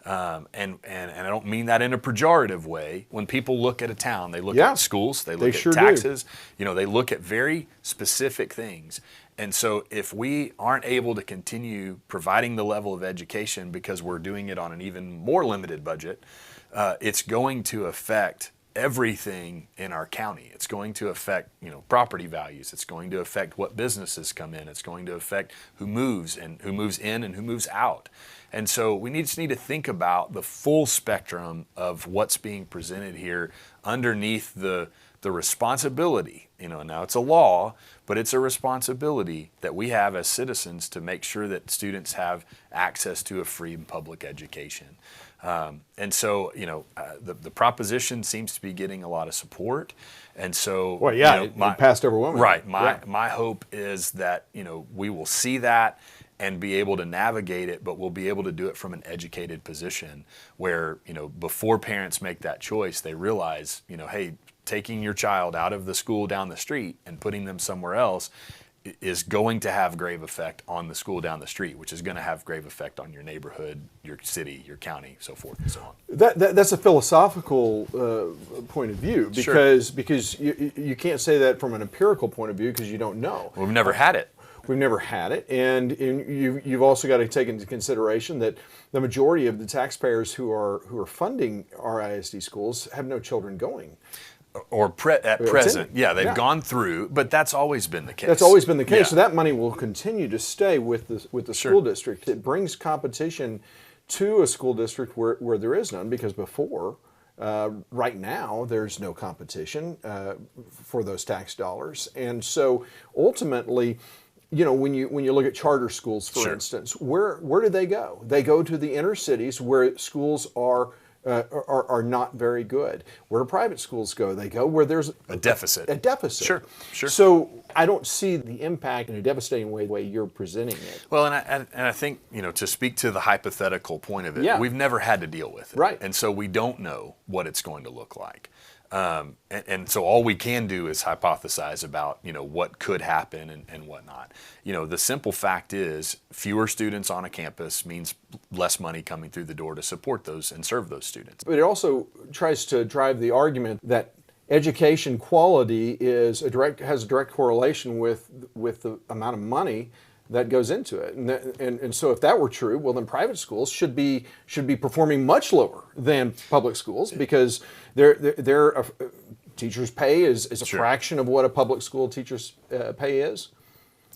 And I don't mean that in a pejorative way. When people look at a town, they look at schools, they look at taxes, they look at very specific things. And so if we aren't able to continue providing the level of education because we're doing it on an even more limited budget, it's going to affect everything in our county. It's going to affect, property values. It's going to affect what businesses come in. It's going to affect who moves in and who moves out. And so we just need to think about the full spectrum of what's being presented here underneath the responsibility. Now it's a law, but it's a responsibility that we have as citizens to make sure that students have access to a free and public education. And so, the proposition seems to be getting a lot of support. And so, well, yeah, it passed overwhelmingly. Right. My hope is that, we will see that and be able to navigate it, but we'll be able to do it from an educated position where, before parents make that choice, they realize, hey, taking your child out of the school down the street and putting them somewhere else is going to have grave effect on the school down the street, which is going to have grave effect on your neighborhood, your city, your county, so forth and so on. That's a philosophical point of view, because you can't say that from an empirical point of view because you don't know. We've never had it. We've never had it, and you've also got to take into consideration that the majority of the taxpayers who are funding RISD schools have no children going. Or at present, they've gone through, but that's always been the case. That's always been the case. Yeah. So that money will continue to stay with the school district. It brings competition to a school district where there is none, because before, right now, there's no competition for those tax dollars. And so ultimately, when you look at charter schools, for instance, where do they go? They go to the inner cities where schools are not very good. Where do private schools go? They go where there's a deficit. A deficit. Sure. So I don't see the impact in a devastating way you're presenting it. Well, and I think, to speak to the hypothetical point of it, we've never had to deal with it. Right. And so we don't know what it's going to look like. And so all we can do is hypothesize about, what could happen and whatnot. The simple fact is fewer students on a campus means less money coming through the door to support those and serve those students. But it also tries to drive the argument that education quality has a direct correlation with the amount of money that goes into it. And so if that were true, well, then private schools should be performing much lower than public schools, because their teachers' pay is a fraction of what a public school teacher's pay is.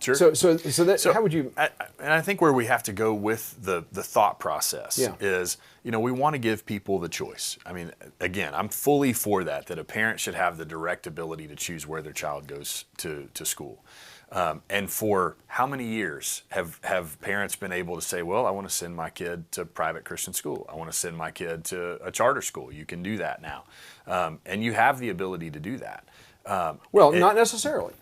Sure. So how would you? And I think where we have to go with the thought process is, we want to give people the choice. I mean, again, I'm fully for that a parent should have the direct ability to choose where their child goes to school. And for how many years have parents been able to say, well, I want to send my kid to private Christian school. I want to send my kid to a charter school. You can do that now. And you have the ability to do that. Well, not necessarily.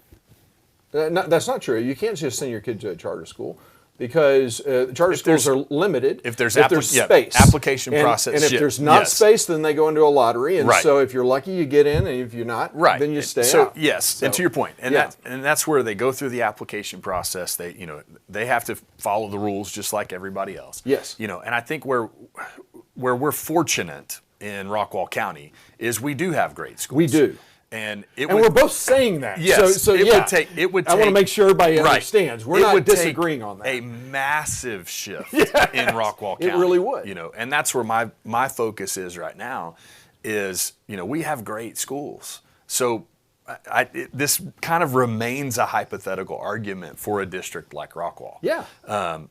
That's not true. You can't just send your kid to a charter school because charter schools are limited. If there's space, application process, and if there's not space, then they go into a lottery. And right. so if you're lucky, you get in, and if you're not, right. then you stay so, out. Yes, So, and to your point, and that's where they go through the application process. They have to follow the rules just like everybody else. Yes. And I think where we're fortunate in Rockwall County is we do have great schools. We do. And we're both saying that. Yes. So it would take. I want to make sure everybody right. understands. We're it not would disagreeing on that. A massive shift in Rockwall County. It really would. And that's where my focus is right now. Is we have great schools. So this kind of remains a hypothetical argument for a district like Rockwall. Yeah.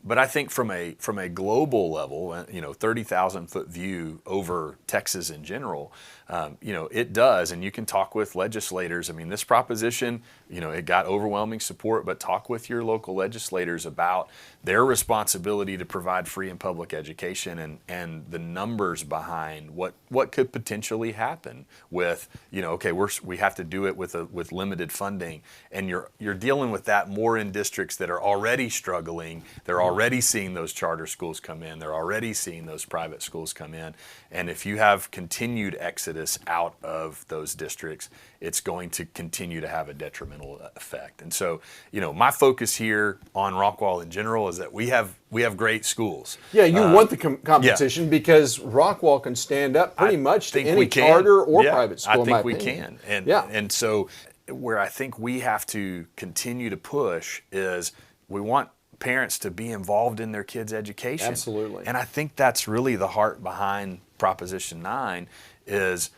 But I think from a global level, 30,000-foot view over Texas in general, it does. And you can talk with legislators. I mean, this proposition, it got overwhelming support, but talk with your local legislators about their responsibility to provide free and public education and the numbers behind what could potentially happen with, we have to do it with limited funding, and you're dealing with that more in districts that are already struggling. They're already seeing those charter schools come in. They're already seeing those private schools come in. And if you have continued exodus out of those districts, it's going to continue to have a detrimental effect. And so, my focus here on Rockwall in general is that we have great schools. Yeah, you want the competition because Rockwall can stand up pretty much to any charter or private school. I think we can. And so where I think we have to continue to push is we want parents to be involved in their kids' education. Absolutely. And I think that's really the heart behind Proposition 9 is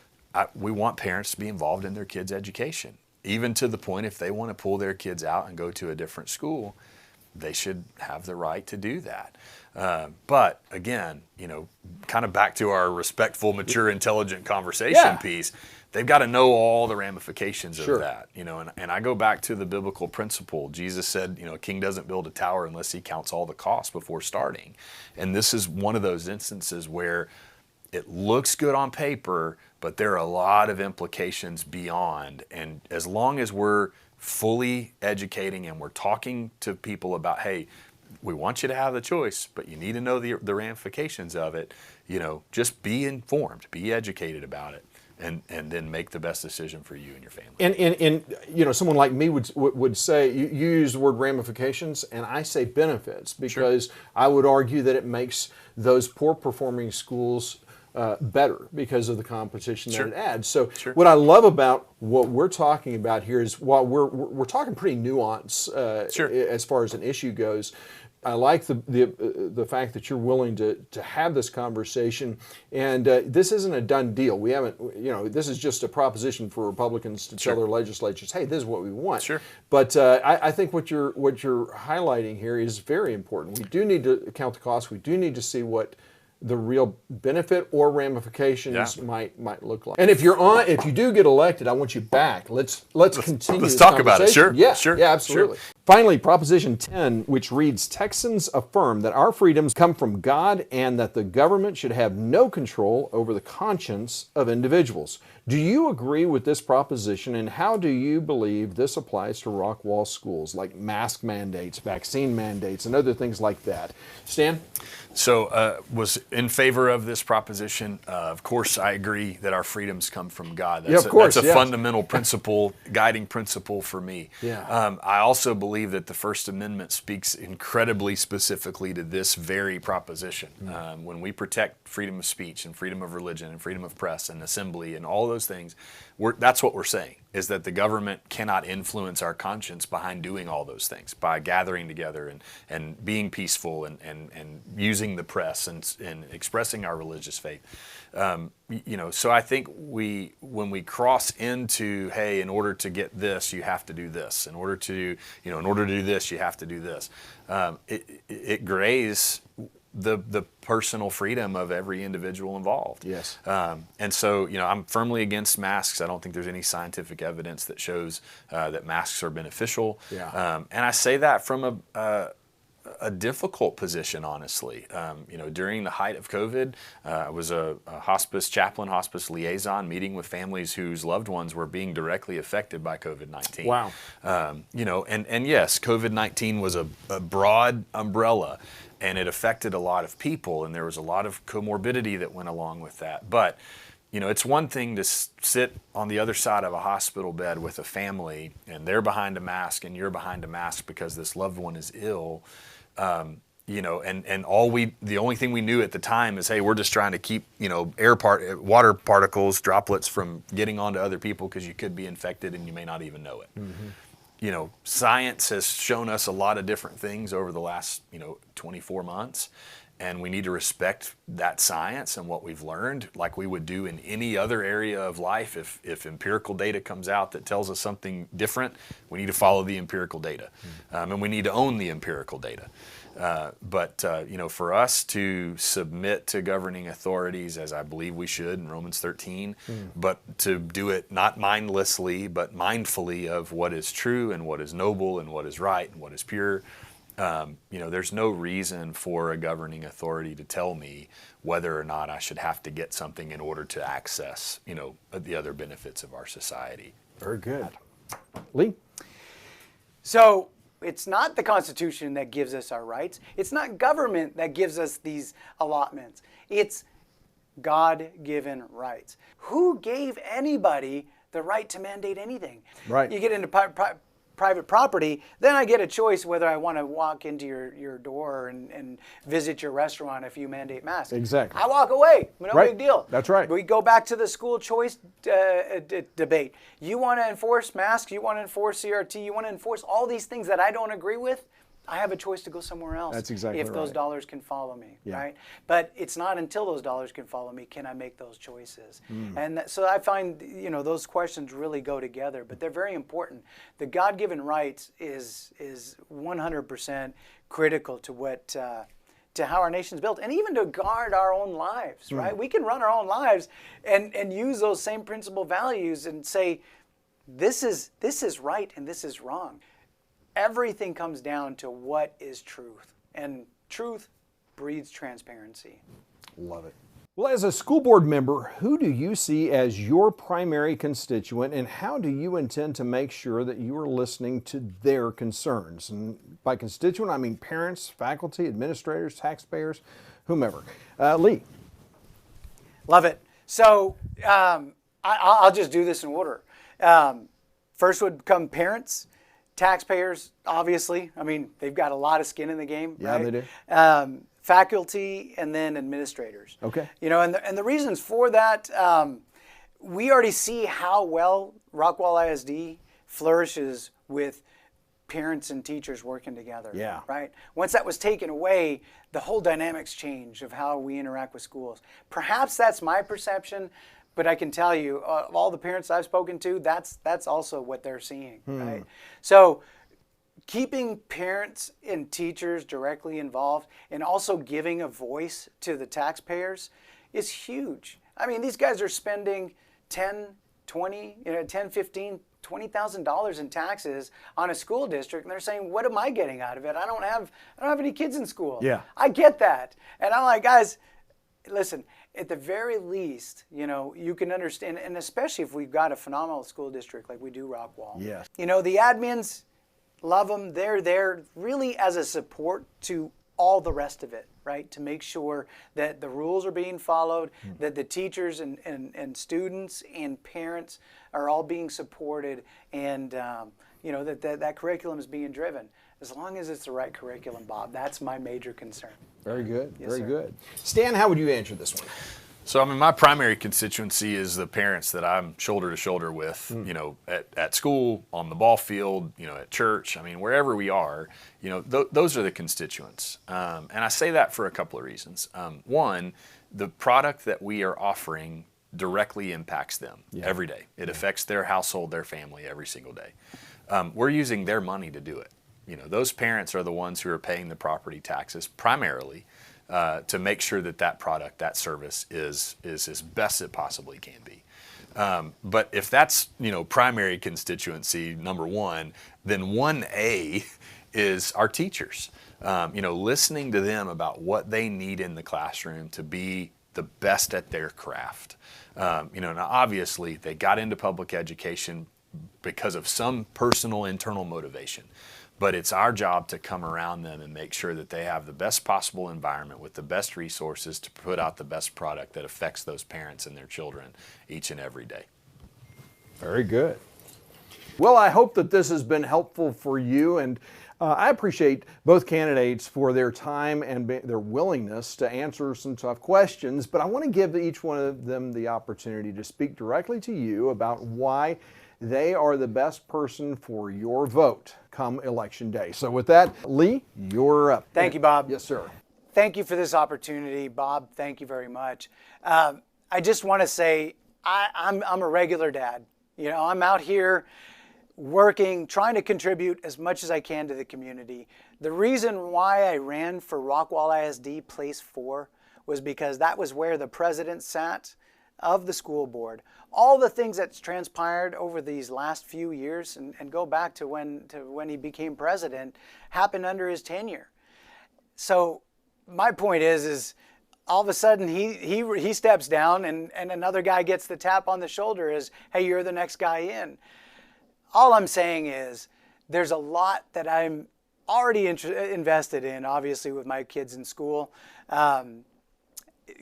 we want parents to be involved in their kids' education. Even to the point if they want to pull their kids out and go to a different school, they should have the right to do that. But again, kind of back to our respectful, mature, intelligent conversation piece, they've got to know all the ramifications of that. And I go back to the biblical principle. Jesus said, a king doesn't build a tower unless he counts all the costs before starting. And this is one of those instances where it looks good on paper, but there are a lot of implications beyond. And as long as we're fully educating and we're talking to people about, hey, we want you to have the choice, but you need to know the ramifications of it, just be informed, be educated about it, and then make the best decision for you and your family. And someone like me would say, you use the word ramifications, and I say benefits, because I would argue that it makes those poor performing schools better because of the competition that it adds. So what I love about what we're talking about here is while we're talking pretty nuanced as far as an issue goes, I like the fact that you're willing to have this conversation, and this isn't a done deal. We haven't, this is just a proposition for Republicans to tell their legislatures, hey, this is what we want. But I think what you're highlighting here is very important. We do need to count the costs. We do need to see what the real benefit or ramifications might look like. And if you do get elected, I want you back. Let's continue. Let's this talk about it. Yeah, absolutely. Finally, Proposition 10, which reads, Texans affirm that our freedoms come from God and that the government should have no control over the conscience of individuals. Do you agree with this proposition, and how do you believe this applies to Rockwall schools, like mask mandates, vaccine mandates, and other things like that? Stan? So was in favor of this proposition. Of course, I agree that our freedoms come from God. That's a fundamental principle, guiding principle for me. I also believe that the First Amendment speaks incredibly specifically to this very proposition. When we protect freedom of speech and freedom of religion and freedom of press and assembly and all those things, that's what we're saying, is that the government cannot influence our conscience behind doing all those things, by gathering together and being peaceful and using the press and expressing our religious faith. So I think when we cross into, hey, in order to get this, you have to do this. In order to do this, you have to do this. It grays the personal freedom of every individual involved. Yes. And so, I'm firmly against masks. I don't think there's any scientific evidence that shows that masks are beneficial. And I say that from a difficult position, honestly. During the height of COVID, I was a hospice chaplain, hospice liaison, meeting with families whose loved ones were being directly affected by COVID-19. Wow. And yes, COVID-19 was a broad umbrella, and it affected a lot of people, and there was a lot of comorbidity that went along with that. But it's one thing to sit on the other side of a hospital bed with a family and they're behind a mask and you're behind a mask because this loved one is ill. And the only thing we knew at the time is, hey, we're just trying to keep, water particles, droplets from getting onto other people because you could be infected and you may not even know it. Mm-hmm. Science has shown us a lot of different things over the last, 24 months. And we need to respect that science and what we've learned like we would do in any other area of life. If empirical data comes out that tells us something different, we need to follow the empirical data. And we need to own the empirical data. But for us to submit to governing authorities, as I believe we should in Romans 13, but to do it not mindlessly, but mindfully of what is true and what is noble and what is right and what is pure, there's no reason for a governing authority to tell me whether or not I should have to get something in order to access, the other benefits of our society. Very good. Lee? So it's not the Constitution that gives us our rights. It's not government that gives us these allotments. It's God-given rights. Who gave anybody the right to mandate anything? Right. You get into private property, then I get a choice whether I want to walk into your door and visit your restaurant if you mandate masks. Exactly. I walk away. No Right. big deal. That's right. We go back to the school choice debate. You want to enforce masks, you want to enforce CRT, you want to enforce all these things that I don't agree with, I have a choice to go somewhere else. That's exactly if those right. dollars can follow me, Yeah. right? But it's not until those dollars can follow me can I make those choices. And so I find, those questions really go together, but they're very important. The God-given rights is 100% critical to what to how our nation's built, and even to guard our own lives, right? We can run our own lives and use those same principal values and say, this is right and this is wrong. Everything comes down to what is truth, and truth breeds transparency. Love it. Well, as a school board member, who do you see as your primary constituent, and how do you intend to make sure that you are listening to their concerns? And by constituent, I mean parents, faculty, administrators, taxpayers, whomever. Lee. Love it. So I'll just do this in order. First would come parents. Taxpayers, obviously. I mean, they've got a lot of skin in the game. Yeah, right? they do. Faculty, and then administrators. Okay. And the reasons for that, we already see how well Rockwall ISD flourishes with parents and teachers working together. Yeah. Right? Once that was taken away, the whole dynamics changed of how we interact with schools. Perhaps that's my perception, but I can tell you, of all the parents I've spoken to, that's also what they're seeing, right? So keeping parents and teachers directly involved and also giving a voice to the taxpayers is huge. I mean, these guys are spending $10,000, $15,000, $20,000 in taxes on a school district, and they're saying, what am I getting out of it? I don't have any kids in school. Yeah. I get that. And I'm like, guys, listen, at the very least, you can understand, and especially if we've got a phenomenal school district like we do Rockwall. Yes. The admins, love them. They're there really as a support to all the rest of it, right? To make sure that the rules are being followed, that the teachers and students and parents are all being supported, and that curriculum is being driven. As long as it's the right curriculum, Bob, that's my major concern. Very good. Yes, Very sir. good. Stan, how would you answer this one? So, my primary constituency is the parents that I'm shoulder to shoulder with, at school, on the ball field, at church, wherever we are, those are the constituents. And I say that for a couple of reasons. One, the product that we are offering directly impacts them every day. It affects their household, their family every single day. We're using their money to do it. Those parents are the ones who are paying the property taxes primarily to make sure that product, that service is as best it possibly can be. But if that's, primary constituency, number one, then 1A is our teachers. Listening to them about what they need in the classroom to be the best at their craft. Now obviously they got into public education because of some personal internal motivation, but it's our job to come around them and make sure that they have the best possible environment with the best resources to put out the best product that affects those parents and their children each and every day. Very good. Well, I hope that this has been helpful for you, and I appreciate both candidates for their time and their willingness to answer some tough questions, but I want to give each one of them the opportunity to speak directly to you about why they are the best person for your vote come Election Day. So with that, Lee, you're up. Thank you, Bob. Yes, sir. Thank you for this opportunity, Bob. Thank you very much. I just want to say I'm a regular dad. I'm out here working, trying to contribute as much as I can to the community. The reason why I ran for Rockwall ISD Place 4 was because that was where the president sat of the school board. All the things that's transpired over these last few years and go back to when he became president happened under his tenure. So my point is all of a sudden he steps down and another guy gets the tap on the shoulder as, hey, you're the next guy in. All I'm saying is there's a lot that I'm already invested in, obviously, with my kids in school.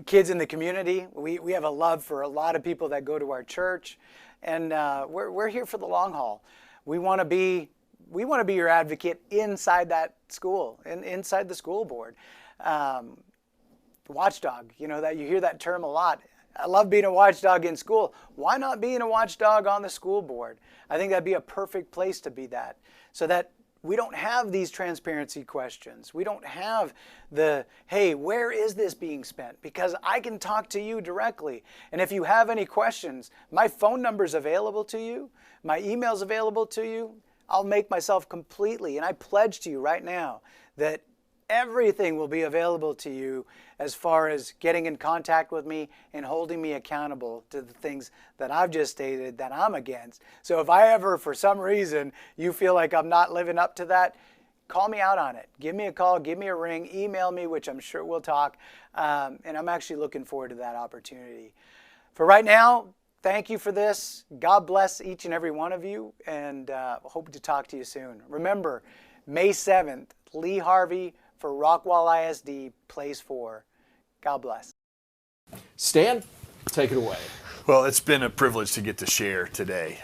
Kids in the community. We have a love for a lot of people that go to our church, and we're here for the long haul. We want to be your advocate inside that school, inside the school board. Watchdog, that you hear that term a lot. I love being a watchdog in school. Why not being a watchdog on the school board? I think that'd be a perfect place to be that, so that we don't have these transparency questions. We don't have hey, where is this being spent? Because I can talk to you directly. And if you have any questions, my phone number's available to you. My email's available to you. I'll make myself completely, and I pledge to you right now that everything will be available to you as far as getting in contact with me and holding me accountable to the things that I've just stated that I'm against. So if I ever, for some reason, you feel like I'm not living up to that, call me out on it. Give me a call, give me a ring, email me, which I'm sure we'll talk. And I'm actually looking forward to that opportunity. For right now, thank you for this. God bless each and every one of you, and hope to talk to you soon. Remember, May 7th, Lee Harvey for Rockwall ISD, Place 4. God bless. Stan, take it away. Well, it's been a privilege to get to share today.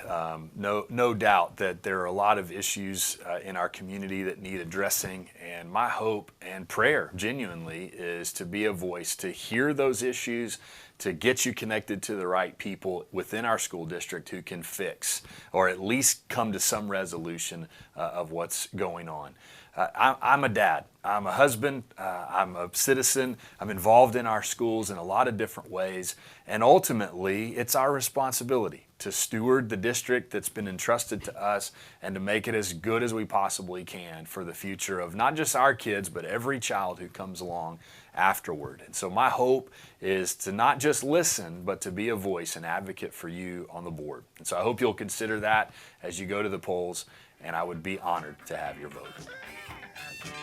No doubt that there are a lot of issues in our community that need addressing, and my hope and prayer genuinely is to be a voice, to hear those issues, to get you connected to the right people within our school district who can fix or at least come to some resolution of what's going on. I'm a dad, I'm a husband, I'm a citizen, I'm involved in our schools in a lot of different ways, and ultimately it's our responsibility to steward the district that's been entrusted to us and to make it as good as we possibly can for the future of not just our kids, but every child who comes along afterward. And so my hope is to not just listen, but to be a voice and advocate for you on the board. And so I hope you'll consider that as you go to the polls, and I would be honored to have your vote.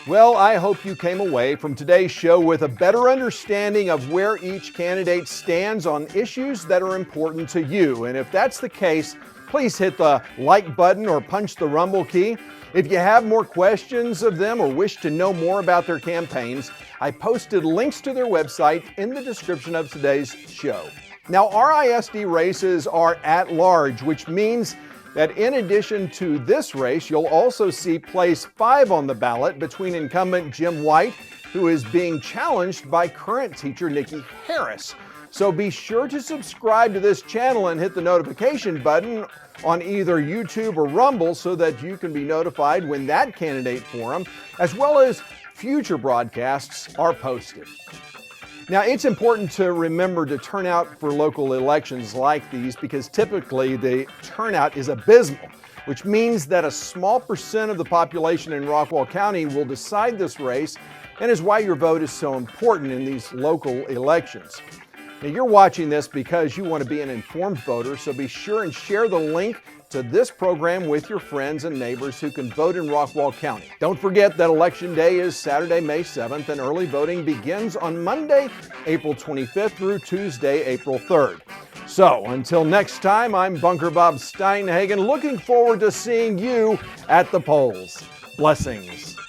Well, I hope you came away from today's show with a better understanding of where each candidate stands on issues that are important to you. And if that's the case, please hit the like button or punch the rumble key. If you have more questions of them or wish to know more about their campaigns, I posted links to their website in the description of today's show. Now, RISD races are at large, which means that in addition to this race, you'll also see Place 5 on the ballot between incumbent Jim White, who is being challenged by current teacher Nikki Harris. So be sure to subscribe to this channel and hit the notification button on either YouTube or Rumble so that you can be notified when that candidate forum, as well as future broadcasts, are posted. Now, it's important to remember to turn out for local elections like these because typically the turnout is abysmal, which means that a small percent of the population in Rockwall County will decide this race and is why your vote is so important in these local elections. Now, you're watching this because you want to be an informed voter, so be sure and share the link to this program with your friends and neighbors who can vote in Rockwall County. Don't forget that Election Day is Saturday, May 7th, and early voting begins on Monday, April 25th through Tuesday, April 3rd. So, until next time, I'm Bunker Bob Steinhagen, looking forward to seeing you at the polls. Blessings.